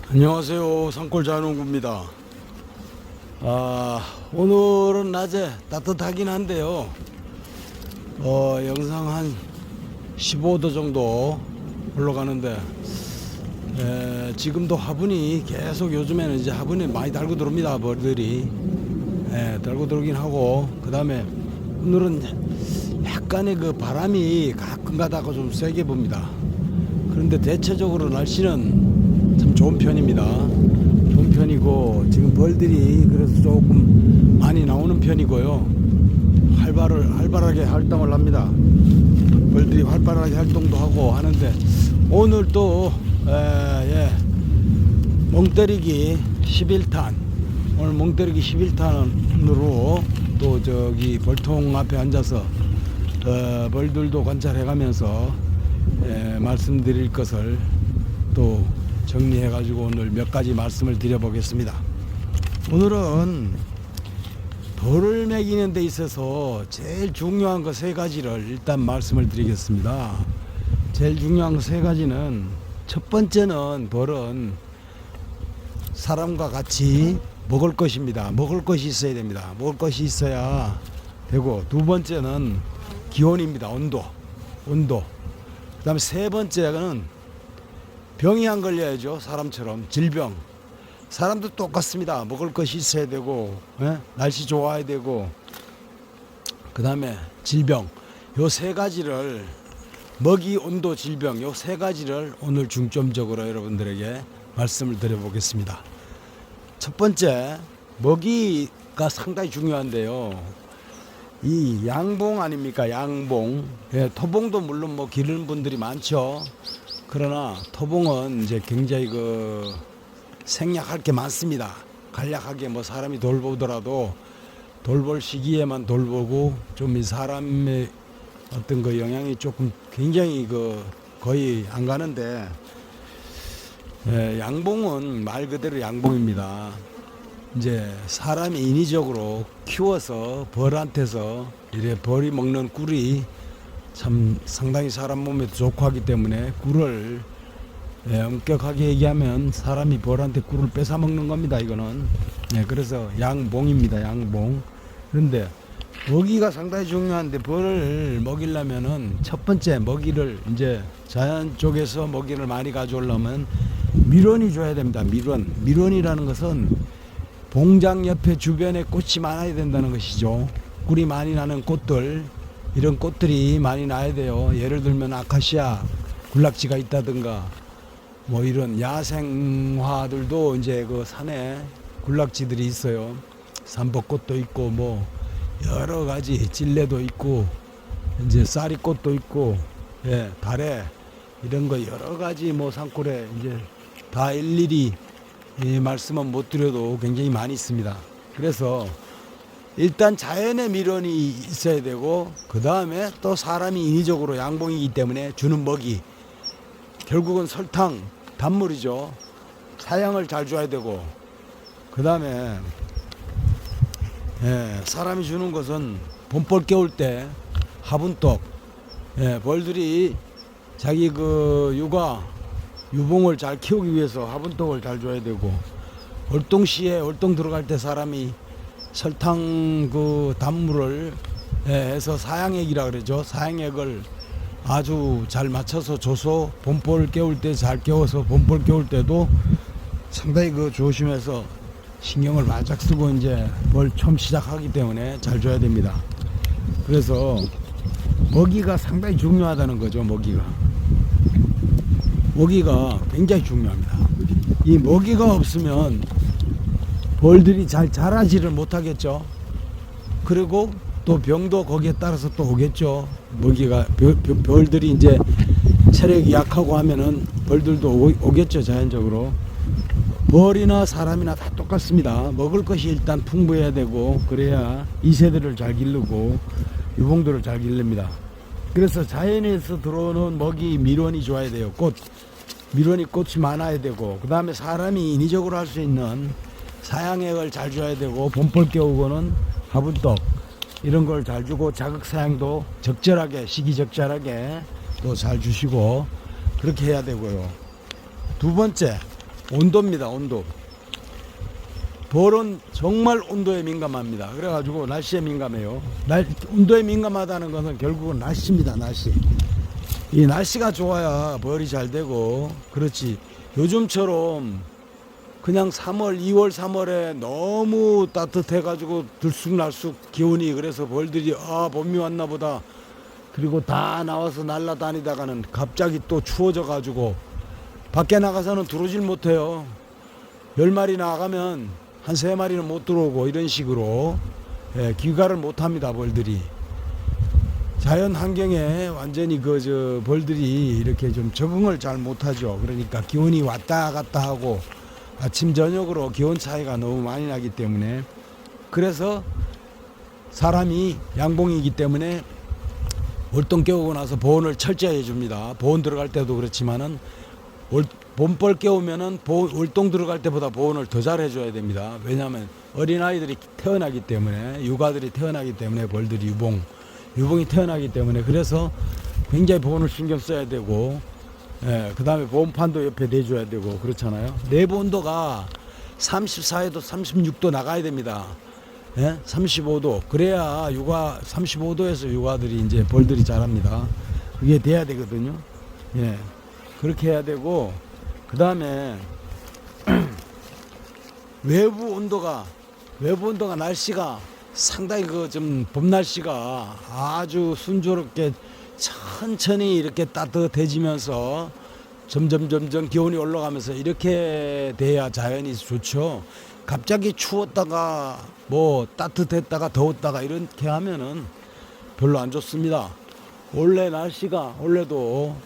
안녕하세요. 산골자농구입니다. 오늘은 낮에 따뜻하긴 한데요. 영상 한 15도 정도 올라가는데, 지금도 화분이 계속 요즘에는 이제 화분이 많이 달고 들어옵니다. 벌들이. 달고 들어오긴 하고, 그 다음에 오늘은 약간의 그 바람이 가끔 가다가 좀 세게 붑니다. 그런데 대체적으로 날씨는 참 좋은 편입니다. 좋은 편이고, 지금 벌들이 그래서 조금 많이 나오는 편이고요. 활발하게 활동을 합니다. 벌들이 활발하게 활동도 하고 하는데, 오늘 또 멍때리기 11탄, 오늘 멍때리기 11탄으로 또 저기 벌통 앞에 앉아서 벌들도 관찰해 가면서 말씀드릴 것을 또 정리해 가지고 오늘 몇 가지 말씀을 드려 보겠습니다. 오늘은 벌을 먹이는 데 있어서 제일 중요한 거 세 가지를 일단 말씀을 드리겠습니다. 제일 중요한 거 세 가지는, 첫 번째는 벌은 사람과 같이 먹을 것입니다. 먹을 것이 있어야 됩니다. 먹을 것이 있어야 되고, 두 번째는 기온입니다. 온도. 그 다음에 세 번째는 병이 안 걸려야죠. 사람처럼. 질병. 사람도 똑같습니다. 먹을 것이 있어야 되고, 날씨 좋아야 되고, 그 다음에 질병. 요 세 가지를, 먹이, 온도, 질병, 요 세 가지를 오늘 중점적으로 여러분들에게 말씀을 드려보겠습니다. 첫 번째, 먹이가 상당히 중요한데요. 이 양봉 아닙니까? 양봉. 토봉도 물론 뭐 기르는 분들이 많죠. 그러나 토봉은 이제 굉장히 생략할 게 많습니다. 간략하게 뭐 사람이 돌보더라도 돌볼 시기에만 돌보고, 좀 이 사람의 어떤 영향이 조금 굉장히 거의 안 가는데, 양봉은 말 그대로 양봉입니다. 이제 사람이 인위적으로 키워서 벌한테서 이래 벌이 먹는 꿀이 참 상당히 사람 몸에 좋고 하기 때문에, 꿀을 엄격하게 얘기하면 사람이 벌한테 꿀을 뺏어 먹는 겁니다. 이거는. 그래서 양봉입니다. 양봉. 그런데 먹이가 상당히 중요한데, 벌을 먹이려면은 첫 번째, 먹이를 이제 자연 쪽에서 먹이를 많이 가져오려면 밀원이 줘야 됩니다. 밀원이라는 것은 봉장 옆에 주변에 꽃이 많아야 된다는 것이죠. 꿀이 많이 나는 꽃들, 이런 꽃들이 많이 나야 돼요. 예를 들면 아카시아 군락지가 있다든가, 뭐 이런 야생화들도 이제 산에 군락지들이 있어요. 삼벚꽃도 있고, 뭐 여러 가지 찔레도 있고, 이제 쌀이꽃도 있고, 달에 이런 거 여러 가지 뭐 산골에 이제 다 일일이 말씀은 못 드려도 굉장히 많이 있습니다. 그래서 일단 자연의 밀원이 있어야 되고, 그 다음에 또 사람이 인위적으로 양봉이기 때문에 주는 먹이, 결국은 설탕, 단물이죠. 사양을 잘 줘야 되고, 그 다음에 사람이 주는 것은 봄벌 겨울 때 화분떡, 벌들이 자기 유봉을 잘 키우기 위해서 화분떡을 잘 줘야 되고, 월동시에 월동 들어갈 때 사람이 설탕 단물을 해서 사양액이라 그러죠. 사양액을 아주 잘 맞춰서 줘서 봄벌 깨울 때 잘 깨워서 봄벌 깨울 때도 상당히 조심해서 신경을 바짝 쓰고 이제 벌 처음 시작하기 때문에 잘 줘야 됩니다. 그래서 먹이가 상당히 중요하다는 거죠. 먹이가 굉장히 중요합니다. 이 먹이가 없으면 벌들이 잘 자라지를 못하겠죠. 그리고 또 병도 거기에 따라서 또 오겠죠. 먹이가, 벌들이 이제 체력이 약하고 하면은 벌들도 오겠죠. 자연적으로. 벌이나 사람이나 다 똑같습니다. 먹을 것이 일단 풍부해야 되고, 그래야 이세들을 잘 기르고 유봉들을 잘 기릅니다. 그래서 자연에서 들어오는 먹이, 밀원이 좋아야 돼요. 밀원이 꽃이 많아야 되고, 그 다음에 사람이 인위적으로 할 수 있는 사양액을 잘 줘야 되고, 봄벌 깨우고는 화분떡 이런 걸 잘 주고, 자극사양도 적절하게, 시기적절하게 또 잘 주시고, 그렇게 해야 되고요. 두 번째, 온도입니다. 온도. 벌은 정말 온도에 민감합니다. 그래가지고 날씨에 민감해요. 온도에 민감하다는 것은 결국은 날씨입니다. 날씨. 이 날씨가 좋아야 벌이 잘 되고, 그렇지. 요즘처럼 그냥 3월, 2월, 3월에 너무 따뜻해가지고 들쑥날쑥 기온이, 그래서 벌들이 봄이 왔나 보다. 그리고 다 나와서 날아다니다가는 갑자기 또 추워져가지고 밖에 나가서는 들어오질 못해요. 10마리 나가면 한 3마리는 못 들어오고, 이런 식으로 귀가를 못합니다. 벌들이 자연 환경에 완전히 벌들이 이렇게 좀 적응을 잘 못하죠. 그러니까 기온이 왔다 갔다 하고 아침 저녁으로 기온 차이가 너무 많이 나기 때문에, 그래서 사람이 양봉이기 때문에 월동 깨우고 나서 보온을 철저히 해줍니다. 보온 들어갈 때도 그렇지만은 봄벌 깨우면은 월동 들어갈 때보다 보온을 더 잘 해줘야 됩니다. 왜냐하면 어린아이들이 태어나기 때문에, 육아들이 태어나기 때문에, 벌들이 유봉이 태어나기 때문에, 그래서 굉장히 보온을 신경 써야 되고, 그 다음에 보온판도 옆에 내줘야 되고, 그렇잖아요. 내부 온도가 34에도 36도 나가야 됩니다. 35도. 그래야 35도에서 육아들이 이제 벌들이 자랍니다. 그게 돼야 되거든요. 그렇게 해야 되고, 그 다음에 외부 온도가 날씨가 상당히 좀 봄 날씨가 아주 순조롭게 천천히 이렇게 따뜻해지면서 점점 기온이 올라가면서 이렇게 돼야 자연이 좋죠. 갑자기 추웠다가 따뜻했다가 더웠다가 이렇게 하면은 별로 안 좋습니다. 원래도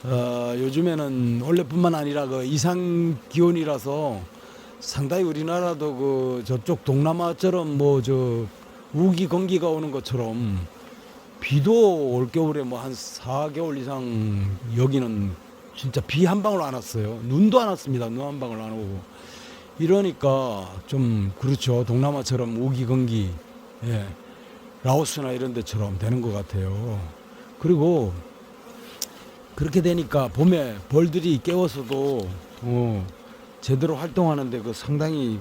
요즘에는 원래뿐만 아니라 이상 기온이라서 상당히 우리나라도 저쪽 동남아처럼 우기 건기가 오는 것처럼 비도 올겨울에 한 4개월 이상 여기는 진짜 비 한 방울 안 왔어요. 눈도 안 왔습니다. 눈 한 방울 안 오고. 이러니까 좀 그렇죠. 동남아처럼 우기 건기, 라오스나 이런 데처럼 되는 것 같아요. 그리고 그렇게 되니까 봄에 벌들이 깨워서도 제대로 활동하는데 상당히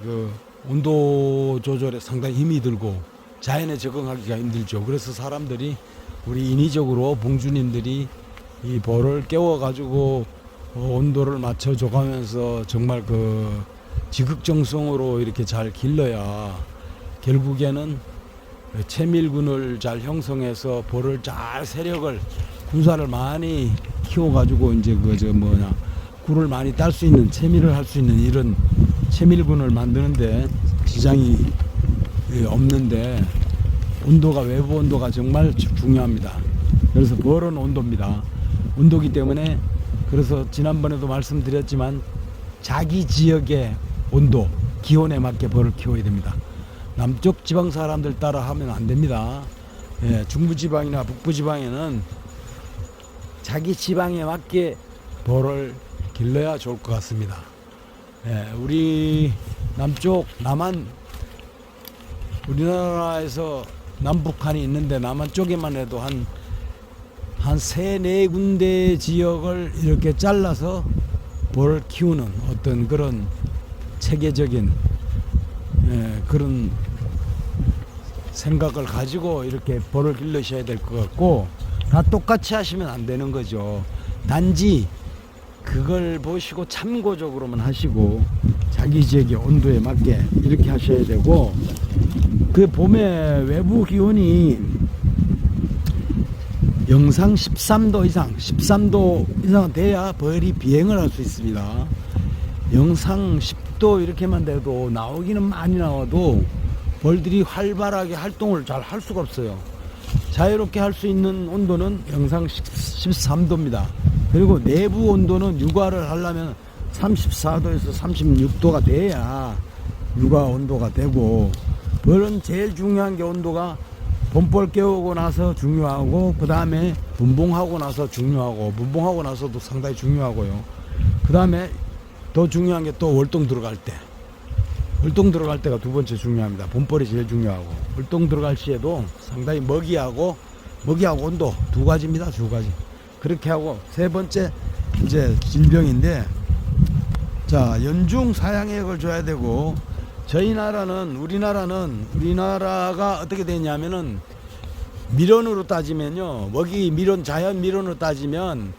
온도 조절에 상당히 힘이 들고 자연에 적응하기가 힘들죠. 그래서 사람들이, 우리 인위적으로 봉주님들이 이 벌을 깨워가지고 온도를 맞춰 줘가면서 정말 지극정성으로 이렇게 잘 길러야 결국에는 채밀군을 잘 형성해서 벌을 잘 세력을, 군사를 많이 키워가지고 이제 굴을 많이 딸 수 있는, 채밀을 할 수 있는 이런 채밀군을 만드는데 지장이 없는데, 외부 온도가 정말 중요합니다. 그래서 벌은 온도입니다. 온도기 때문에, 그래서 지난번에도 말씀드렸지만 자기 지역의 온도, 기온에 맞게 벌을 키워야 됩니다. 남쪽 지방 사람들 따라 하면 안 됩니다. 중부지방이나 북부지방에는 자기 지방에 맞게 벌을 길러야 좋을 것 같습니다. 우리 우리나라에서 남북한이 있는데 남한 쪽에만 해도 한 3-4군데 지역을 이렇게 잘라서 벌을 키우는 어떤 그런 체계적인 그런 생각을 가지고 이렇게 벌을 길러셔야 될 것 같고, 다 똑같이 하시면 안 되는 거죠. 단지 그걸 보시고 참고적으로만 하시고 자기 지역의 온도에 맞게 이렇게 하셔야 되고, 봄에 외부 기온이 영상 13도 이상 돼야 벌이 비행을 할 수 있습니다. 영상 10도 이렇게만 돼도, 나오기는 많이 나와도 벌들이 활발하게 활동을 잘 할 수가 없어요. 자유롭게 할 수 있는 온도는 영상 13도입니다. 그리고 내부 온도는 육아를 하려면 34도에서 36도가 돼야 육아 온도가 되고, 벌은 제일 중요한 게 온도가 봄벌 깨우고 나서 중요하고, 그 다음에 분봉하고 나서 중요하고, 분봉하고 나서도 상당히 중요하고요. 그 다음에 더 중요한 게 또 월동 들어갈 때, 월동 들어갈 때가 두 번째 중요합니다. 봄벌이 제일 중요하고, 월동 들어갈 시에도 상당히 먹이하고 온도 두 가지입니다. 두 가지. 그렇게 하고, 세 번째 이제 질병인데, 자, 연중 사양액을 줘야 되고, 우리나라가 어떻게 되냐면은 밀원으로 따지면요, 먹이 밀원, 자연 밀원으로 따지면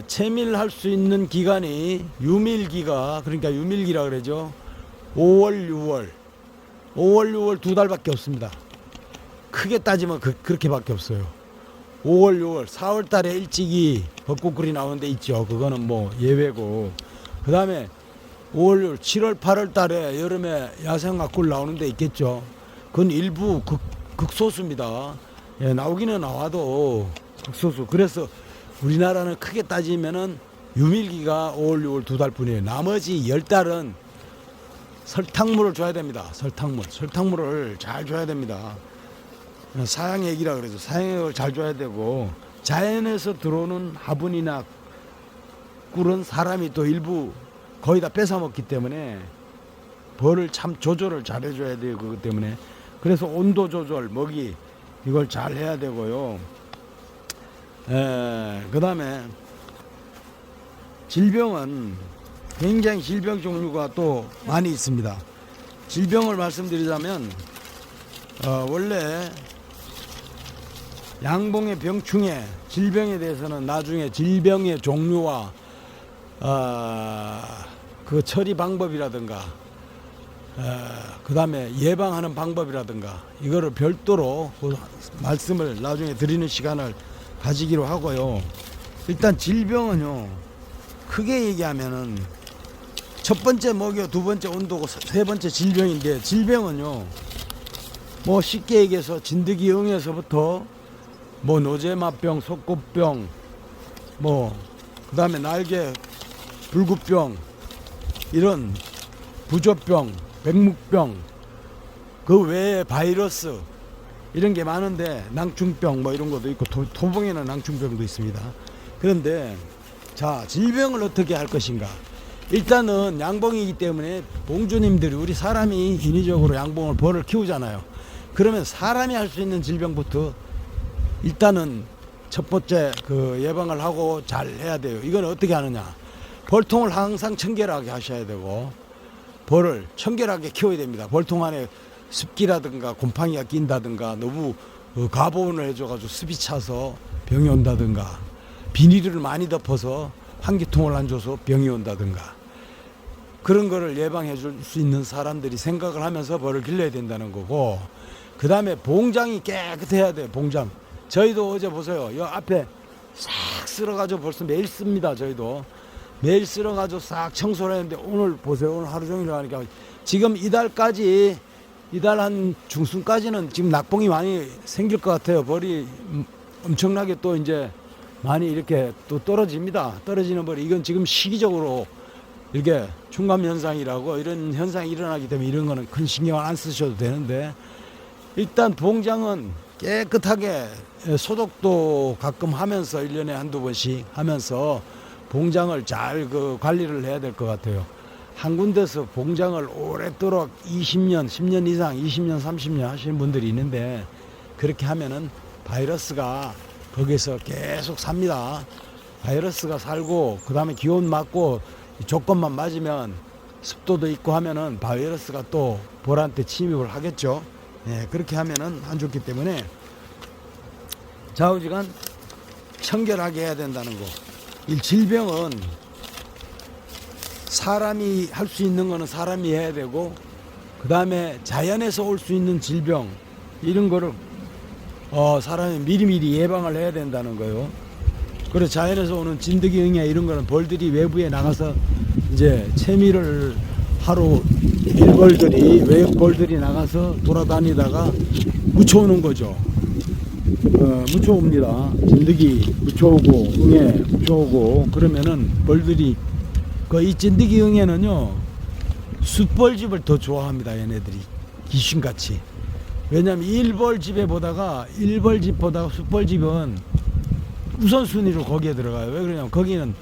채밀할 수 있는 기간이 유밀기가, 그러니까 유밀기라 그러죠. 5월 6월 두 달밖에 없습니다. 크게 따지면 그렇게밖에 없어요. 5월 6월 4월 달에 일찍이 벚꽃꿀이 나오는 데 있죠. 그거는 뭐 예외고, 그 다음에 5월 6월 7월 8월 달에 여름에 야생화꿀 나오는 데 있겠죠. 그건 일부 극소수입니다. 예, 나오기는 나와도 극소수. 그래서 우리나라는 크게 따지면은 유밀기가 5월 6월 두 달뿐이에요. 나머지 10달은 설탕물을 줘야 됩니다. 설탕물을 잘 줘야 됩니다. 사양액이라 그러죠. 사양액을 잘 줘야 되고, 자연에서 들어오는 화분이나 꿀은 사람이 또 일부 거의 다 뺏어 먹기 때문에 벌을 참 조절을 잘 해줘야 돼요. 그것 때문에. 그래서 온도 조절, 먹이 이걸 잘 해야 되고요. 그 다음에 질병은 굉장히 질병 종류가 또 많이 있습니다. 질병을 말씀드리자면 원래 양봉의 병충해, 질병에 대해서는 나중에 질병의 종류와 그 처리 방법이라든가 그 다음에 예방하는 방법이라든가 이거를 별도로 그 말씀을 나중에 드리는 시간을 가지기로 하고요. 일단 질병은요, 크게 얘기하면은 첫 번째 먹이와 두 번째 온도고 세 번째 질병인데, 질병은요 뭐 쉽게 얘기해서 진드기응에서부터 뭐 노제마병, 속꽃병, 뭐 그 다음에 날개 불구병, 이런 부조병, 백묵병, 그 외에 바이러스 이런 게 많은데, 낭충병 뭐 이런 것도 있고, 토봉에는 낭충병도 있습니다. 그런데 자, 질병을 어떻게 할 것인가. 일단은 양봉이기 때문에 봉주님들이, 우리 사람이 인위적으로 양봉을 벌을 키우잖아요. 그러면 사람이 할 수 있는 질병부터 일단은 첫 번째 그 예방을 하고 잘 해야 돼요. 이건 어떻게 하느냐. 벌통을 항상 청결하게 하셔야 되고, 벌을 청결하게 키워야 됩니다. 벌통 안에 습기라든가 곰팡이가 낀다든가, 너무 가보온을 해줘가지고 습이 차서 병이 온다든가, 비닐을 많이 덮어서 환기통을 안 줘서 병이 온다든가, 그런 거를 예방해 줄 수 있는 사람들이 생각을 하면서 벌을 길러야 된다는 거고, 그 다음에 봉장이 깨끗해야 돼요. 봉장. 저희도 어제 보세요. 이 앞에 싹 쓸어가지고 벌써 매일 씁니다. 저희도 매일 쓸어가지고 싹 청소를 했는데, 오늘 보세요. 오늘 하루 종일 하니까 지금 이달 한 중순까지는 지금 낙봉이 많이 생길 것 같아요. 벌이 엄청나게 또 이제 많이 이렇게 또 떨어집니다. 떨어지는 벌이, 이건 지금 시기적으로 이렇게 충감 현상이라고 이런 현상이 일어나기 때문에 이런 거는 큰 신경을 안 쓰셔도 되는데, 일단 봉장은 깨끗하게 소독도 가끔 하면서 1년에 한두 번씩 하면서 봉장을 잘 그 관리를 해야 될 것 같아요. 한 군데서 봉장을 오랫도록 20년, 10년 이상, 20년, 30년 하시는 분들이 있는데, 그렇게 하면은 바이러스가 거기서 계속 삽니다. 바이러스가 살고, 그 다음에 기온 맞고 조건만 맞으면, 습도도 있고 하면은 바이러스가 또 벌한테 침입을 하겠죠. 예, 그렇게 하면은 안 좋기 때문에 좌우지간 청결하게 해야 된다는 거. 이 질병은 사람이 할 수 있는 거는 사람이 해야 되고, 그 다음에 자연에서 올 수 있는 질병 이런 거를 사람이 미리미리 예방을 해야 된다는 거예요. 그래서 자연에서 오는 진드기응애 이런 거는 벌들이 외부에 나가서 이제 채미를 하러 일벌들이, 외벌들이 나가서 돌아다니다가 묻혀오는 거죠. 묻혀옵니다. 진드기 묻혀오고, 응애 묻혀오고, 그러면은 벌들이, 이 진드기 응애는요, 숯벌집을 더 좋아합니다. 얘네들이 귀신같이. 왜냐면 일벌집에 보다가 숯벌집은 우선순위로 거기에 들어가요. 왜 그러냐면 거기는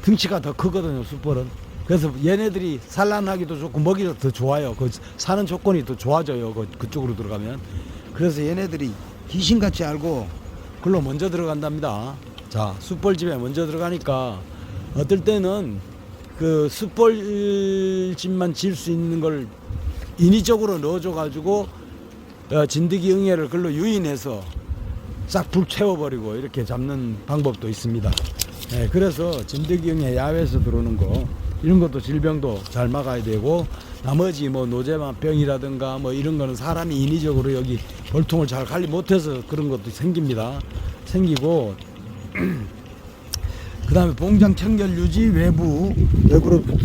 등치가 더 크거든요. 숯벌은. 그래서 얘네들이 산란하기도 좋고 먹이도 더 좋아요. 그 사는 조건이 더 좋아져요. 그쪽으로 들어가면. 그래서 얘네들이 귀신같이 알고 글로 먼저 들어간답니다. 자, 숯벌집에 먼저 들어가니까 어떨 때는 그 숯벌집만 질 수 있는 걸 인위적으로 넣어줘 가지고 진드기 응애를 글로 유인해서 싹 불 채워버리고 이렇게 잡는 방법도 있습니다. 예, 그래서 진드기 응애 야외에서 들어오는 거 이런 것도 질병도 잘 막아야 되고, 나머지 뭐 노제마병이라든가 뭐 이런 거는 사람이 인위적으로 여기 벌통을 잘 관리 못해서 그런 것도 생기고 그 다음에 봉장 청결 유지, 외부로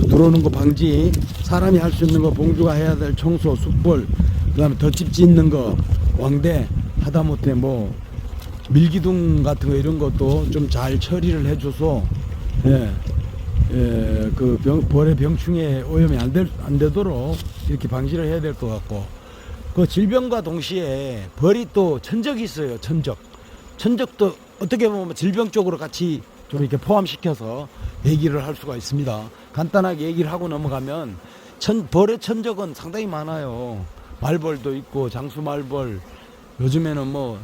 들어오는 거 방지, 사람이 할 수 있는 거 봉주가 해야 될 청소, 숯벌, 그 다음에 덧집 짓는 거, 왕대, 하다못해 뭐 밀기둥 같은 거 이런 것도 좀 잘 처리를 해줘서 그 벌의 병충해 오염이 안 되도록 이렇게 방지를 해야 될 것 같고, 그 질병과 동시에 벌이 또 천적이 있어요. 천적도 어떻게 보면 질병 쪽으로 같이 좀 이렇게 포함시켜서 얘기를 할 수가 있습니다. 간단하게 얘기를 하고 넘어가면 벌의 천적은 상당히 많아요. 말벌도 있고 장수말벌, 요즘에는 뭐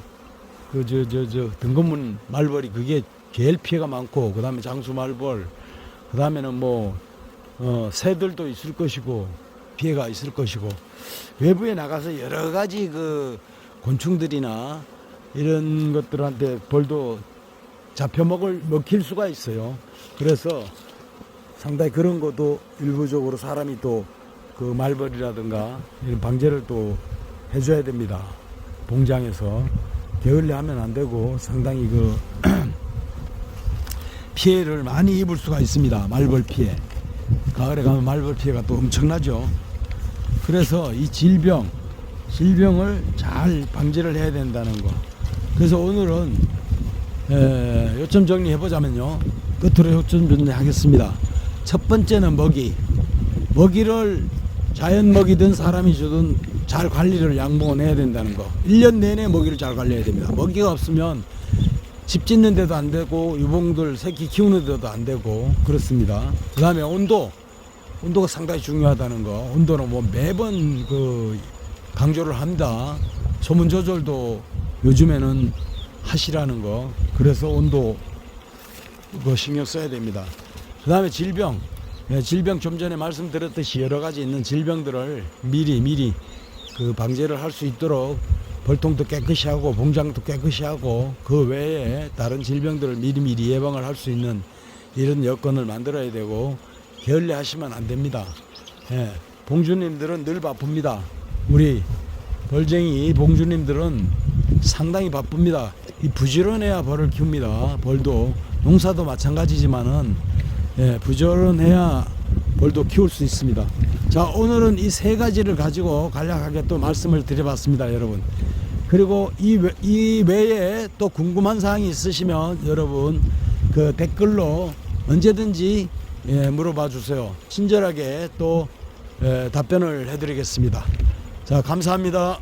등검문 말벌이 그게 제일 피해가 많고, 그 다음에 장수말벌, 그 다음에는 뭐 새들도 있을 것이고 피해가 있을 것이고, 외부에 나가서 여러 가지 그 곤충들이나 이런 것들한테 벌도 먹힐 수가 있어요. 그래서 상당히 그런 것도 일부적으로 사람이 또 그 말벌이라든가 이런 방제를 또 해줘야 됩니다. 봉장에서 게을리 하면 안 되고, 상당히 그 피해를 많이 입을 수가 있습니다. 말벌 피해. 가을에 가면 말벌 피해가 또 엄청나죠. 그래서 이 질병을 잘 방지를 해야 된다는 거. 그래서 오늘은 요점 정리해 보자면요, 끝으로 요점 정리하겠습니다. 첫 번째는 먹이를 자연 먹이든 사람이 주든 잘 관리를 양봉을 해야 된다는 거. 1년 내내 먹이를 잘 관리해야 됩니다. 먹이가 없으면 집 짓는 데도 안 되고 유봉들 새끼 키우는 데도 안 되고 그렇습니다. 그 다음에 온도가 상당히 중요하다는 거. 온도는 뭐 매번 그 강조를 합니다. 소문 조절도 요즘에는 하시라는 거. 그래서 온도 그거 신경 써야 됩니다. 그 다음에 질병 좀 전에 말씀드렸듯이 여러 가지 있는 질병들을 미리 그 방제를 할 수 있도록 벌통도 깨끗이 하고 봉장도 깨끗이 하고, 그 외에 다른 질병들을 미리 예방을 할 수 있는 이런 여건을 만들어야 되고, 게을리 하시면 안 됩니다. 봉주님들은 늘 바쁩니다. 우리 벌쟁이 봉주님들은 상당히 바쁩니다. 이 부지런해야 벌을 키웁니다. 벌도 농사도 마찬가지지만은 부지런해야 벌도 키울 수 있습니다. 자, 오늘은 이 세 가지를 가지고 간략하게 또 말씀을 드려봤습니다, 여러분. 그리고 이 외에 또 궁금한 사항이 있으시면 여러분 그 댓글로 언제든지 물어봐 주세요. 친절하게 또 답변을 해드리겠습니다. 자, 감사합니다.